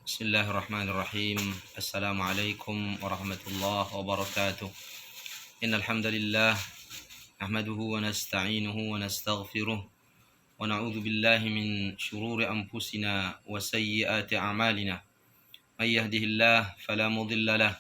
Bismillahirrahmanirrahim. Assalamualaikum warahmatullahi wabarakatuh. Innal hamdalillah nahmaduhu wa nasta'inuhu wa nastaghfiruh wa na'udzu billahi min shururi anfusina wa sayyiati a'malina. May yahdihillahu fala mudilla lahu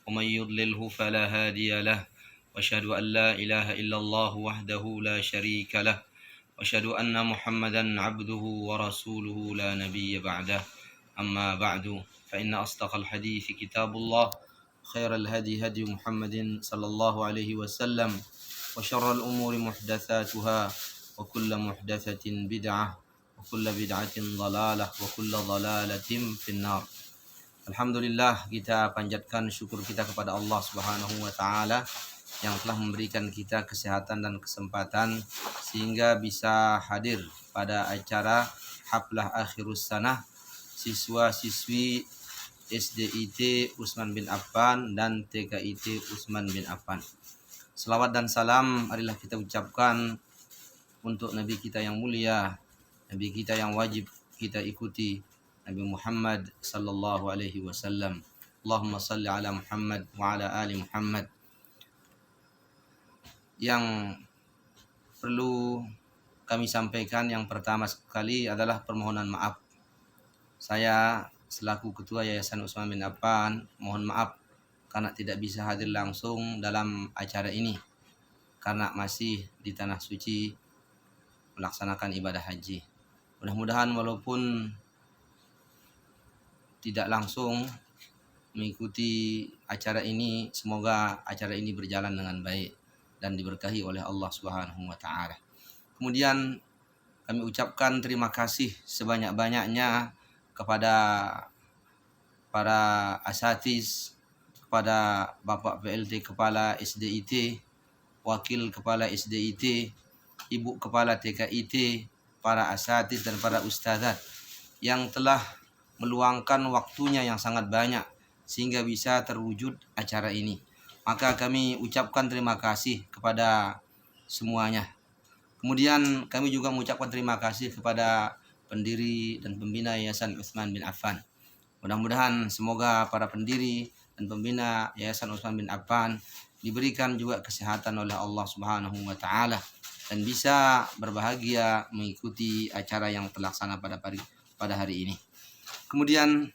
wa may yudlilhu fala hadiya lahu. Wa asyhadu an la ilaha illallah wahdahu la syarika lahu wa asyhadu anna Muhammadan 'abduhu wa rasuluhu la nabiyya ba'dahu. أما بعد فإن أصدق الحديث كتاب الله خير الهدي هدي محمد صلى الله عليه وسلم وشر الأمور محدثاتها وكل محدثة بدعة وكل بدعة ضلالة وكل ضلالة في النار. Alhamdulillah, kita panjatkan syukur kita kepada Allah Subhanahu wa taala yang telah memberikan kita kesehatan dan kesempatan sehingga bisa hadir pada acara Haflah Akhirus Sanah siswa-siswi SDIT Utsman bin Affan dan TKIT Utsman bin Affan. Selawat dan salam marilah kita ucapkan untuk Nabi kita yang mulia, Nabi kita yang wajib kita ikuti, Nabi Muhammad sallallahu alaihi wasallam. Allahumma salli ala Muhammad wa ala ali Muhammad. Yang perlu kami sampaikan yang pertama sekali adalah permohonan maaf. Saya selaku Ketua Yayasan Utsman bin Affan mohon maaf karena tidak bisa hadir langsung dalam acara ini karena masih di Tanah Suci melaksanakan ibadah haji. Mudah-mudahan walaupun tidak langsung mengikuti acara ini, semoga acara ini berjalan dengan baik dan diberkahi oleh Allah Subhanahu wa taala. Kemudian kami ucapkan terima kasih sebanyak-banyaknya kepada para asatiz, kepada Bapak PLT Kepala SDIT, Wakil Kepala SDIT, Ibu Kepala TKIT, para asatiz dan para ustadzat yang telah meluangkan waktunya yang sangat banyak sehingga bisa terwujud acara ini. Maka kami ucapkan terima kasih kepada semuanya. Kemudian kami juga mengucapkan terima kasih kepada pendiri dan pembina Yayasan Utsman bin Affan. Mudah-mudahan semoga para pendiri dan pembina Yayasan Utsman bin Affan diberikan juga kesehatan oleh Allah Subhanahu wa taala dan bisa berbahagia mengikuti acara yang terlaksana pada hari ini. Kemudian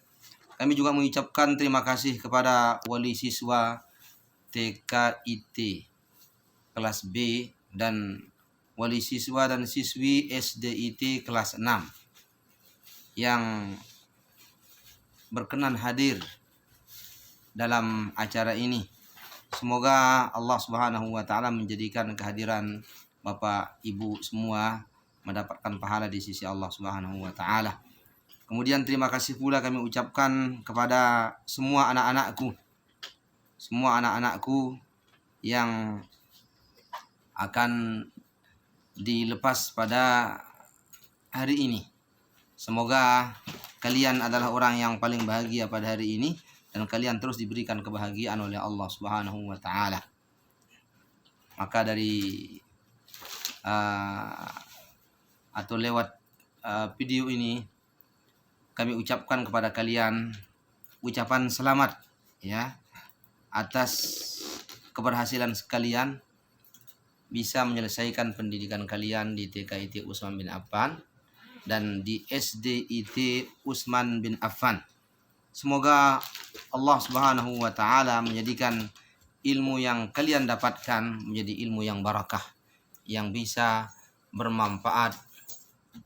kami juga mengucapkan terima kasih kepada wali siswa TKIT kelas B dan wali siswa dan siswi SDIT kelas 6 yang berkenan hadir dalam acara ini. Semoga Allah Subhanahu wa taala menjadikan kehadiran Bapak Ibu semua mendapatkan pahala di sisi Allah Subhanahu wa taala. Kemudian terima kasih pula kami ucapkan kepada semua anak-anakku yang akan dilepas pada hari ini. Semoga kalian adalah orang yang paling bahagia pada hari ini dan kalian terus diberikan kebahagiaan oleh Allah Subhanahu wa taala. Maka dari atau lewat video ini kami ucapkan kepada kalian ucapan selamat ya atas keberhasilan sekalian bisa menyelesaikan pendidikan kalian di TKIT Utsman bin Affan dan di SDIT Utsman bin Affan. Semoga Allah Subhanahu wa taala menjadikan ilmu yang kalian dapatkan menjadi ilmu yang barakah yang bisa bermanfaat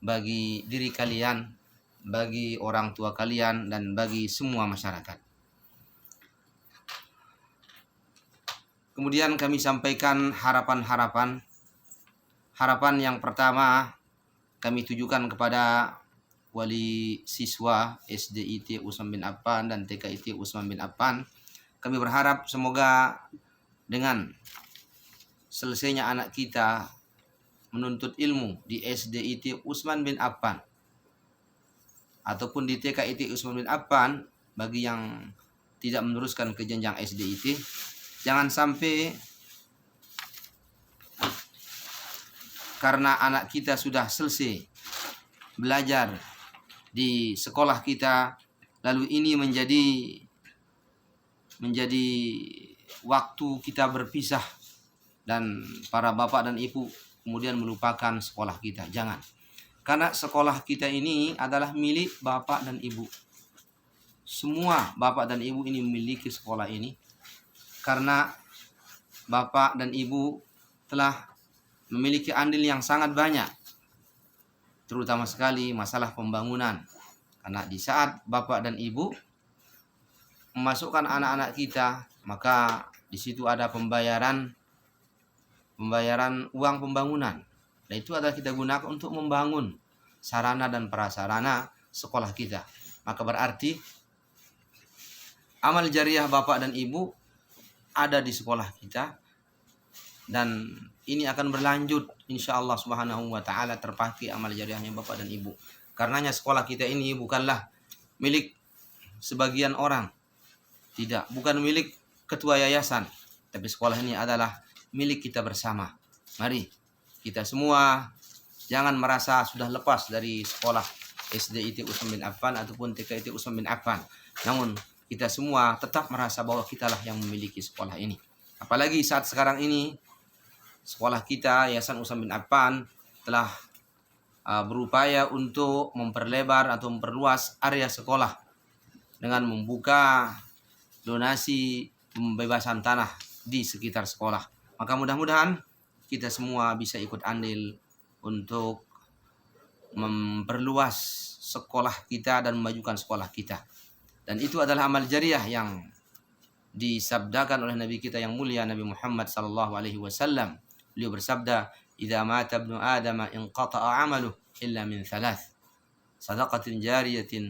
bagi diri kalian, bagi orang tua kalian dan bagi semua masyarakat. Kemudian kami sampaikan harapan yang pertama kami tujukan kepada wali siswa SDIT Utsman bin Affan dan TKIT Utsman bin Affan. Kami berharap semoga dengan selesainya anak kita menuntut ilmu di SDIT Utsman bin Affan ataupun di TKIT Utsman bin Affan, bagi yang tidak meneruskan ke jenjang SDIT, jangan sampai karena anak kita sudah selesai belajar di sekolah kita lalu ini menjadi waktu kita berpisah dan para bapak dan ibu kemudian melupakan sekolah kita. Jangan. Karena sekolah kita ini adalah milik bapak dan ibu. Semua bapak dan ibu ini memiliki sekolah ini karena bapak dan ibu telah memiliki andil yang sangat banyak, terutama sekali masalah pembangunan. Karena di saat bapak dan ibu memasukkan anak-anak kita, maka di situ ada pembayaran uang pembangunan. Dan itu adalah kita gunakan untuk membangun sarana dan prasarana sekolah kita. Maka berarti amal jariah bapak dan ibu ada di sekolah kita, dan ini akan berlanjut insya Allah subhanahu wa ta'ala terpakai amal jariahnya bapak dan ibu. Karenanya sekolah kita ini bukanlah milik sebagian orang, tidak, bukan milik ketua yayasan, tapi sekolah ini adalah milik kita bersama. Mari kita semua jangan merasa sudah lepas dari sekolah SDIT Utsman bin Affan ataupun TKIT Utsman bin Affan. Namun kita semua tetap merasa bahwa kitalah yang memiliki sekolah ini. Apalagi saat sekarang ini sekolah kita Yayasan Utsman bin Affan telah berupaya untuk memperlebar atau memperluas area sekolah dengan membuka donasi pembebasan tanah di sekitar sekolah. Maka mudah-mudahan kita semua bisa ikut andil untuk memperluas sekolah kita dan memajukan sekolah kita. Dan itu adalah amal jariah yang disabdakan oleh Nabi kita yang mulia Nabi Muhammad sallallahu alaihi wasallam. Beliau bersabda, "Idza mata ibnu Adam inqata'a 'amaluhu illa min thalath. Shadaqatin jariyatin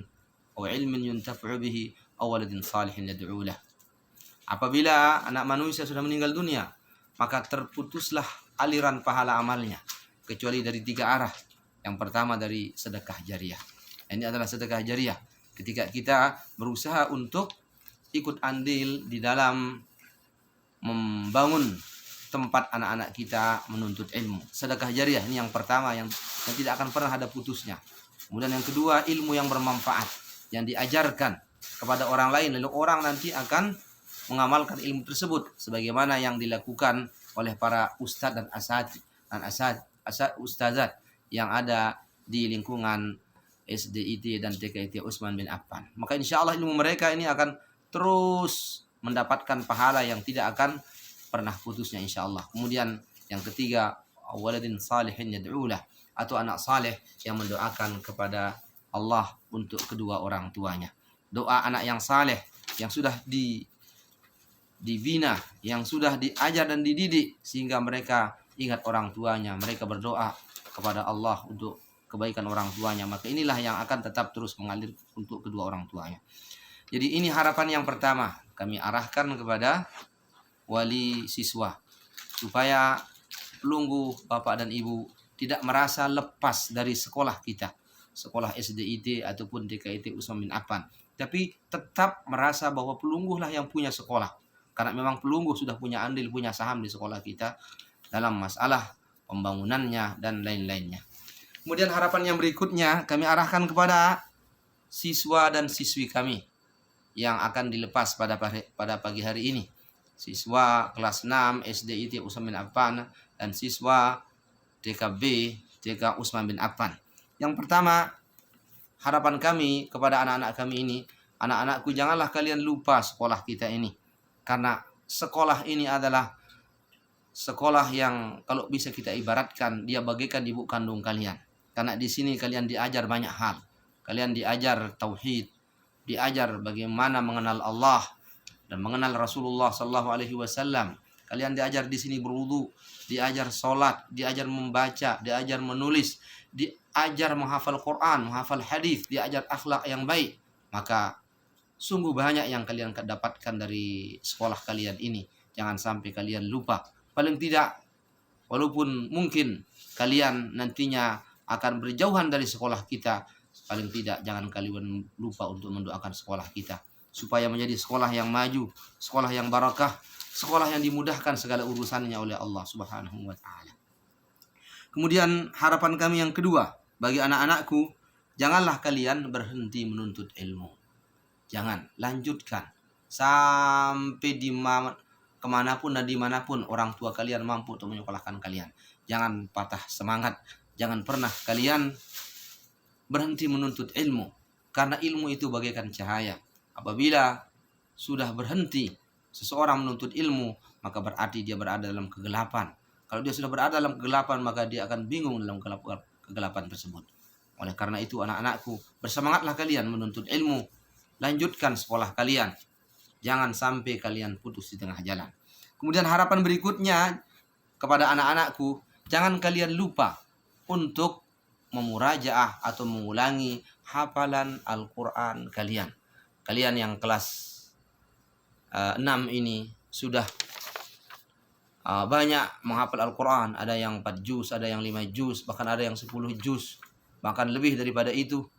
aw 'ilmin yuntafa'u bihi aw waladin salihin yad'u lahu." Apabila anak manusia sudah meninggal dunia, maka terputuslah aliran pahala amalnya kecuali dari 3 arah. Yang pertama dari sedekah jariah. Ini adalah sedekah jariah ketika kita berusaha untuk ikut andil di dalam membangun tempat anak-anak kita menuntut ilmu. Sedekah jariah ini yang pertama yang tidak akan pernah ada putusnya. Kemudian yang kedua, ilmu yang bermanfaat yang diajarkan kepada orang lain, lalu orang nanti akan mengamalkan ilmu tersebut sebagaimana yang dilakukan oleh para ustadz dan ustazat yang ada di lingkungan SDIT dan TKIT Utsman bin Affan. Maka insya Allah ilmu mereka ini akan terus mendapatkan pahala yang tidak akan pernah putusnya insya Allah. Kemudian yang ketiga, waladin salihin yad'ulah, atau anak saleh yang mendoakan kepada Allah untuk kedua orang tuanya. Doa anak yang saleh yang sudah dibina, yang sudah diajar dan dididik sehingga mereka ingat orang tuanya, mereka berdoa kepada Allah untuk kebaikan orang tuanya, maka inilah yang akan tetap terus mengalir untuk kedua orang tuanya. Jadi ini harapan yang pertama kami arahkan kepada wali siswa supaya pelunggu bapak dan ibu tidak merasa lepas dari sekolah kita, sekolah SDIT ataupun TKIT Utsman bin Affan, tapi tetap merasa bahwa pelunggulah yang punya sekolah. Karena memang pelunggu sudah punya andil, punya saham di sekolah kita dalam masalah pembangunannya dan lain-lainnya. Kemudian harapan yang berikutnya kami arahkan kepada siswa dan siswi kami yang akan dilepas pada pagi hari ini. Siswa kelas 6 SDIT Utsman bin Affan dan siswa TK Utsman bin Affan. Yang pertama, harapan kami kepada anak-anak kami ini, anak-anakku janganlah kalian lupa sekolah kita ini. Karena sekolah ini adalah sekolah yang kalau bisa kita ibaratkan dia bagaikan ibu kandung kalian. Karena di sini kalian diajar banyak hal. Kalian diajar tauhid, diajar bagaimana mengenal Allah dan mengenal Rasulullah sallallahu alaihi wasallam. Kalian diajar di sini berwudu, diajar salat, diajar membaca, diajar menulis, diajar menghafal Quran, menghafal hadis, diajar akhlak yang baik. Maka sungguh banyak yang kalian dapatkan dari sekolah kalian ini. Jangan sampai kalian lupa. Paling tidak, walaupun mungkin kalian nantinya akan berjauhan dari sekolah kita, paling tidak jangan kalian lupa untuk mendoakan sekolah kita supaya menjadi sekolah yang maju, sekolah yang barakah, sekolah yang dimudahkan segala urusannya oleh Allah Subhanahu wa taala. Kemudian harapan kami yang kedua bagi anak-anakku, janganlah kalian berhenti menuntut ilmu. Jangan, lanjutkan sampai kemanapun dan dimanapun orang tua kalian mampu untuk menyekolahkan kalian. Jangan patah semangat, jangan pernah kalian berhenti menuntut ilmu, karena ilmu itu bagaikan cahaya. Apabila sudah berhenti seseorang menuntut ilmu, maka berarti dia berada dalam kegelapan. Kalau dia sudah berada dalam kegelapan, maka dia akan bingung dalam kegelapan tersebut. Oleh karena itu, anak-anakku, bersemangatlah kalian menuntut ilmu. Lanjutkan sekolah kalian. Jangan sampai kalian putus di tengah jalan. Kemudian harapan berikutnya kepada anak-anakku, jangan kalian lupa untuk memurajaah atau mengulangi hafalan Al-Quran kalian. Kalian yang kelas 6 ini sudah banyak menghafal Al-Quran. Ada yang 4 juz, ada yang 5 juz, bahkan ada yang 10 juz, bahkan lebih daripada itu.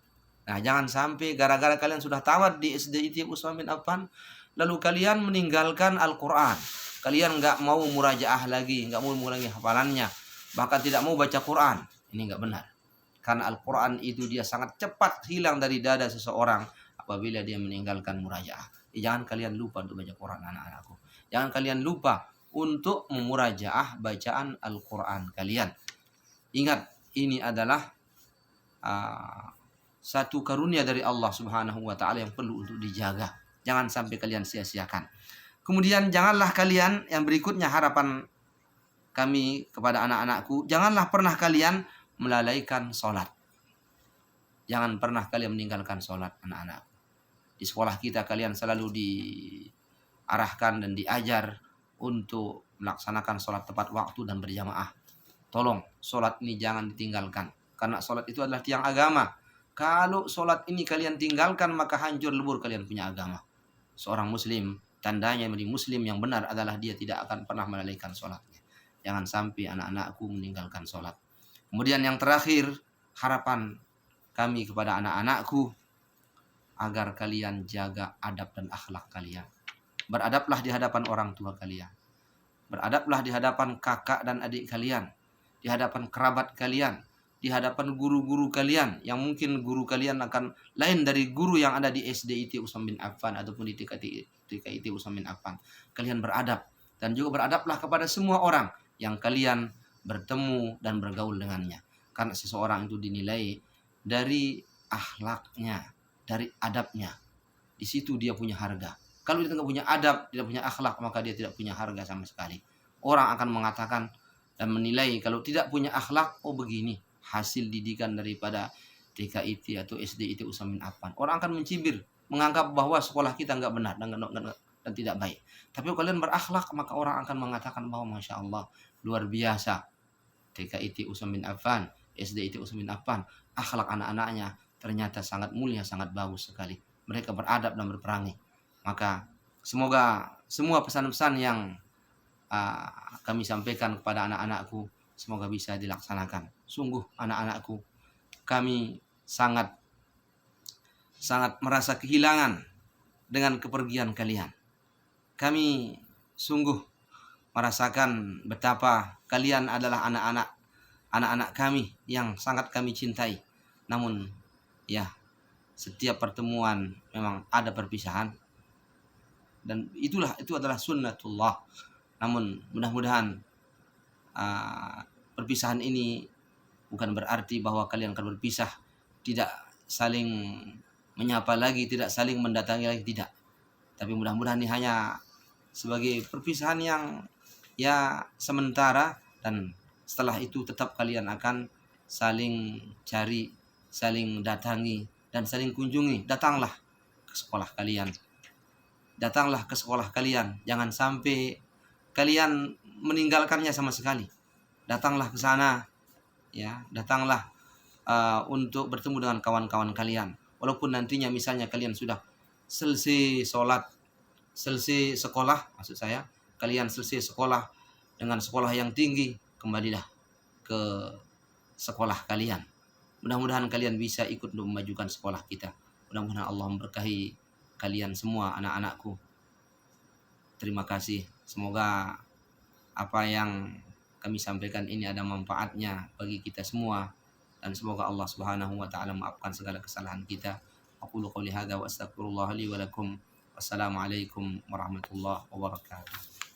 Nah, jangan sampai gara-gara kalian sudah tamat di SDIT Utsman bin Affan, lalu kalian meninggalkan Al-Quran. Kalian nggak mau murajaah lagi, nggak mau mengulangi hafalannya, bahkan tidak mau baca Quran. Ini nggak benar. Karena Al-Quran itu dia sangat cepat hilang dari dada seseorang apabila dia meninggalkan murajaah. Jangan kalian lupa untuk baca Quran, anak-anakku. Jangan kalian lupa untuk memurajaah bacaan Al-Quran kalian. Ingat, ini adalah satu karunia dari Allah Subhanahu wa Ta'ala yang perlu untuk dijaga. Jangan sampai kalian sia-siakan. Kemudian janganlah kalian, yang berikutnya harapan kami kepada anak-anakku, janganlah pernah kalian melalaikan sholat. Jangan pernah kalian meninggalkan sholat, anak-anak. Di sekolah kita kalian selalu diarahkan dan diajar untuk melaksanakan sholat tepat waktu dan berjamaah. Tolong, sholat ini jangan ditinggalkan. Karena sholat itu adalah tiang agama. Kalau sholat ini kalian tinggalkan, maka hancur lebur kalian punya agama. Seorang muslim, tandanya menjadi muslim yang benar adalah dia tidak akan pernah melalaikan sholatnya. Jangan sampai anak-anakku meninggalkan sholat. Kemudian yang terakhir, harapan kami kepada anak-anakku, agar kalian jaga adab dan akhlak kalian. Beradablah di hadapan orang tua kalian. Beradablah di hadapan kakak dan adik kalian. Di hadapan kerabat kalian. Di hadapan guru-guru kalian, yang mungkin guru kalian akan lain dari guru yang ada di SDIT Utsman bin Affan ataupun di TKIT Utsman bin Affan. Kalian beradab, dan juga beradablah kepada semua orang yang kalian bertemu dan bergaul dengannya. Karena seseorang itu dinilai dari akhlaknya, dari adabnya. Di situ dia punya harga. Kalau dia tidak punya adab, tidak punya akhlak, maka dia tidak punya harga sama sekali. Orang akan mengatakan dan menilai kalau tidak punya akhlak, oh begini hasil didikan daripada TKIT atau SDIT Utsman bin Affan. Orang akan mencibir, menganggap bahwa sekolah kita nggak benar dan tidak baik. Tapi kalau kalian berakhlak, maka orang akan mengatakan bahwa Masya Allah, luar biasa TKIT Utsman bin Affan, SDIT Utsman bin Affan, akhlak anak-anaknya ternyata sangat mulia, sangat bagus sekali. Mereka beradab dan berperangi. Maka semoga semua pesan-pesan yang kami sampaikan kepada anak-anakku semoga bisa dilaksanakan. Sungguh anak-anakku, kami sangat merasa kehilangan dengan kepergian kalian. Kami sungguh merasakan betapa kalian adalah anak-anak kami yang sangat kami cintai. Namun ya, setiap pertemuan memang ada perpisahan, dan itu adalah sunnatullah. Namun mudah-mudahan perpisahan ini bukan berarti bahwa kalian akan berpisah, tidak saling menyapa lagi, tidak saling mendatangi lagi, tidak. Tapi mudah-mudahan ini hanya sebagai perpisahan yang ya sementara, dan setelah itu tetap kalian akan saling cari, saling datangi, dan saling kunjungi. Datanglah ke sekolah kalian. Datanglah ke sekolah kalian. Jangan sampai kalian meninggalkannya sama sekali. Datanglah ke sana, ya. Datanglah untuk bertemu dengan kawan-kawan kalian. Walaupun nantinya misalnya kalian sudah selesai sholat, selesai sekolah, maksud saya, kalian selesai sekolah dengan sekolah yang tinggi, kembalilah ke sekolah kalian. Mudah-mudahan kalian bisa ikut untuk memajukan sekolah kita. Mudah-mudahan Allah memberkahi kalian semua, anak-anakku. Terima kasih. Semoga apa yang kami sampaikan ini ada manfaatnya bagi kita semua, dan semoga Allah Subhanahu wa Ta'ala maafkan segala kesalahan kita. Aqulu qouli hadza wa astaghfirullah li wa lakum. Wassalamualaikum warahmatullahi wabarakatuh.